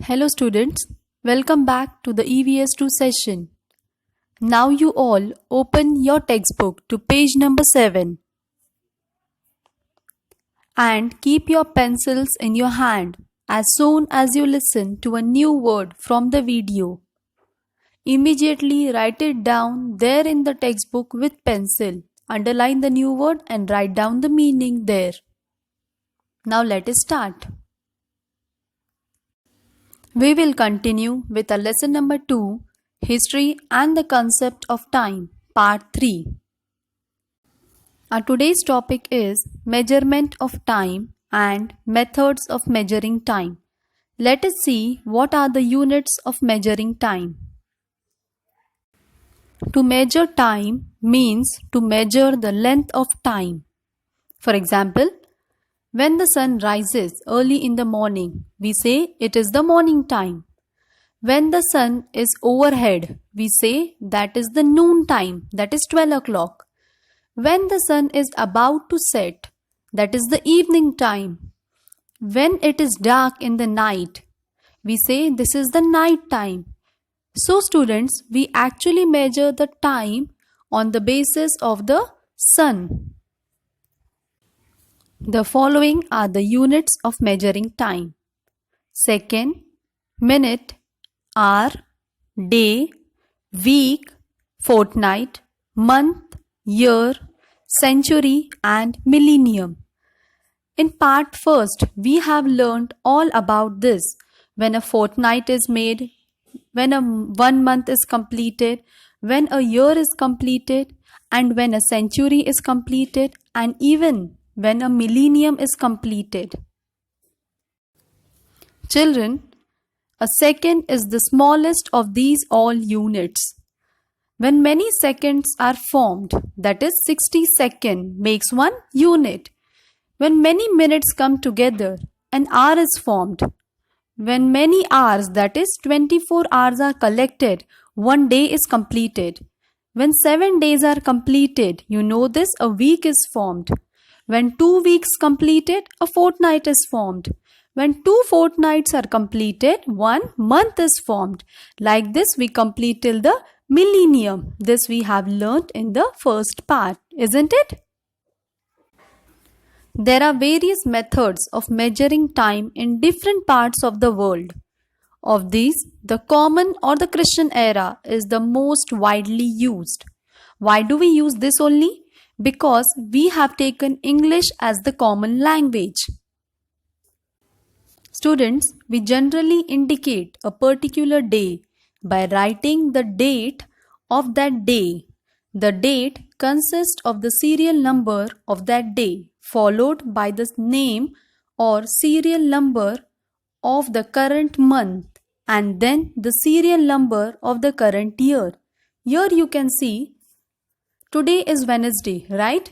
Hello students, welcome back to the EVS2 session. Now you all open your textbook to page number 7 and keep your pencils in your hand as soon as you listen to a new word from the video. Immediately write it down there in the textbook with pencil. Underline the new word and write down the meaning there. Now let us start. We will continue with our lesson number 2, History and the Concept of Time, Part 3. Our today's topic is Measurement of Time and Methods of Measuring Time. Let us see what are the units of measuring time. To measure time means to measure the length of time. For example, when the sun rises early in the morning, we say it is the morning time. When the sun is overhead, we say that is the noon time, that is 12 o'clock. When the sun is about to set, that is the evening time. When it is dark in the night, we say this is the night time. So students, we actually measure the time on the basis of the sun. The following are the units of measuring time: second, minute, hour, day, week, fortnight, month, year, century, and millennium. In part first, we have learned all about this: when a fortnight is made, when a 1 month is completed, when a year is completed, and when a century is completed, and even when a millennium is completed. Children, a second is the smallest of these all units. When many seconds are formed, that is 60 seconds makes 1 unit. When many minutes come together, an hour is formed. When many hours, that is 24 hours are collected, 1 day is completed. When 7 days are completed, you know this, a week is formed. When 2 weeks completed, a fortnight is formed. When 2 fortnights are completed, 1 month is formed. Like this, we complete till the millennium. This we have learnt in the first part, isn't it? There are various methods of measuring time in different parts of the world. Of these, the common or the Christian era is the most widely used. Why do we use this only? Because we have taken English as the common language. Students, we generally indicate a particular day by writing the date of that day. The date consists of the serial number of that day, followed by the name or serial number of the current month, and then the serial number of the current year. Here you can see today is Wednesday, right?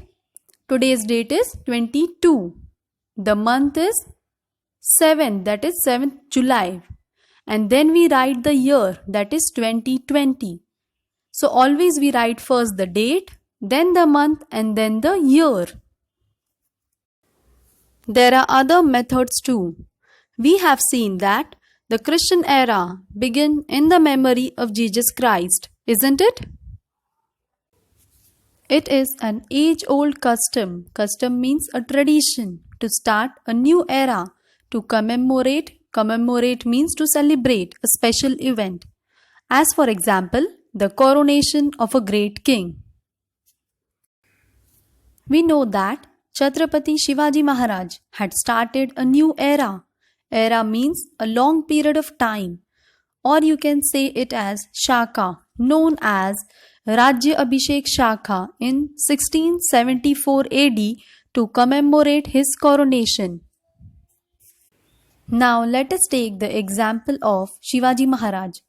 Today's date is 22. The month is 7, that is 7th July. And then we write the year, that is 2020. So always we write first the date, then the month, and then the year. There are other methods too. We have seen that the Christian era began in the memory of Jesus Christ, isn't it? It is an age-old custom. Custom means a tradition to start a new era, to commemorate. Commemorate means to celebrate a special event. As for example, the coronation of a great king. We know that Chhatrapati Shivaji Maharaj had started a new era. Era means a long period of time, or you can say it as Shaka, known as Rajya Abhishek Shaka in 1674 AD to commemorate his coronation. Now let us take the example of Shivaji Maharaj.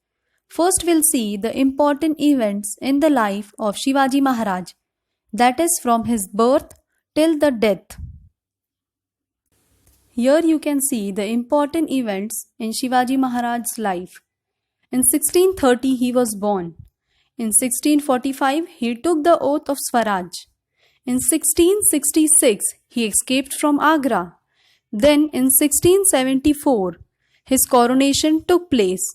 First we'll see the important events in the life of Shivaji Maharaj, that is from his birth till the death. Here you can see the important events in Shivaji Maharaj's life. In 1630 he was born. In 1645 he took the oath of Swaraj. In 1666 he escaped from Agra. Then in 1674 his coronation took place,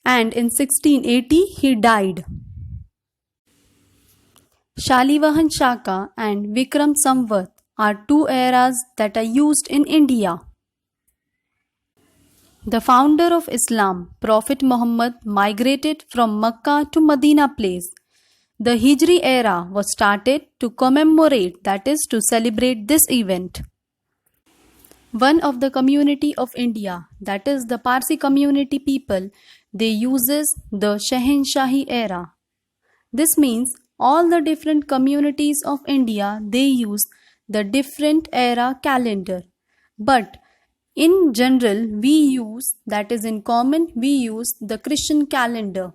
and in 1680 he died. Shalivahan Shaka and Vikram Samvat are two eras that are used in India. The founder of Islam, Prophet Muhammad, migrated from Makkah to Medina place. The Hijri era was started to commemorate, that is, to celebrate this event. One of the community of India, that is the Parsi community people, they uses the Shahinshahi era. This means all the different communities of India, they use the different era calendar. But in general, we use, that is in common, we use the Christian calendar.